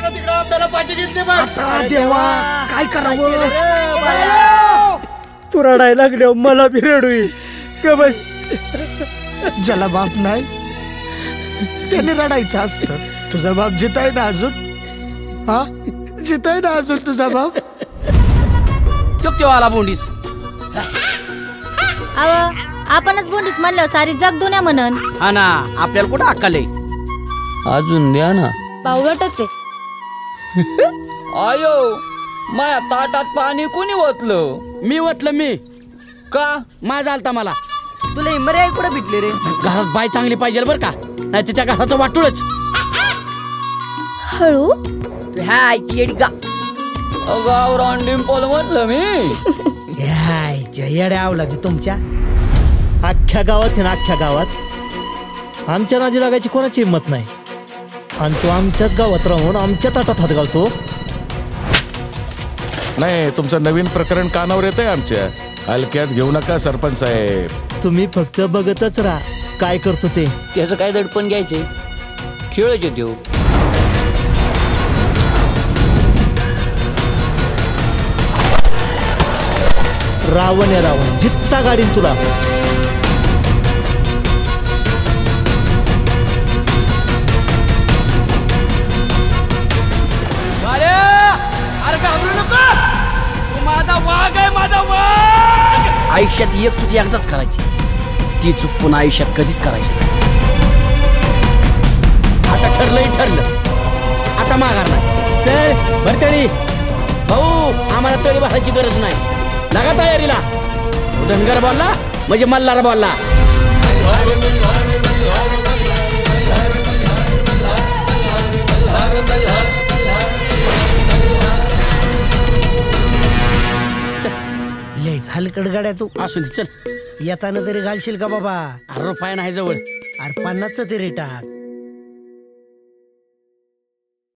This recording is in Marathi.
ना तिकडे आंब्याला पाठी घेतली बघ. आता देवा काय करावं? तू रडायला लागल्यावर मला बी रडू येईल. ज्याला बाप नाही त्याने रडायचं असतं. तुझा बाप जिताय ना अजून? हा जिताय ना अजून तुझा बाप? तेव्हा आला बोंडीस. अव आपणच बोंडीस म्हणल्यावर सारी जग दुनिया म्हणन. हा ना, आपल्याला कुठं अक्कल आहे? अजून द्या ना. बावळटच आहे. आयो माया ताटात पाणी कोणी ओतलं? मी वतलं. मी का? माझा आलता मला. तुला मर्याय कुठे भेटले रे? घरात बाय चांगली पाहिजे बरं का, नाही तर त्या घराचं वाटूळच. हळू तू ह्या ऐकी येडी का? गावरान डिंपल म्हटलं मी. येड्या आवला तुमच्या अख्ख्या गावात आहे ना, अख्ख्या गावात आमच्या नादी लागायची कोणाची हिंमत नाही. आणि तो आमच्याच गावात राहून आमच्या ताटात हात घालतो. नाही, तुमचं नवीन प्रकरण कानावर येतंय आमच्या. हलक्यात घेऊ नका सरपंच साहेब. तुम्ही फक्त बघतच राहा काय करतो ते. त्याचं काय दडपण घ्यायचे? खेळच देऊ. रावण आहे रावण, जित्ता गाडीन तुला. अरे घाबरू नका, तू माझा वाघ आहे, माझा वाघ. आयुष्यात एक चूक एकदाच करायची, ती चूक पुन्हा आयुष्यात कधीच करायची नाही. आता ठरलंय ठरलं, आता माघार नाही. चल भरतळी भाऊ, आम्हाला तळी भरायची गरज नाही. लागा तयारीला. धनगर बोलला म्हणजे मल्हार बोलला. लय झालकड गाड्या तू. असू दे, चल. येताना तरी घालशील का बाबा? अरे रुपया नाही जवळ. अरे 50चं तरी टाक.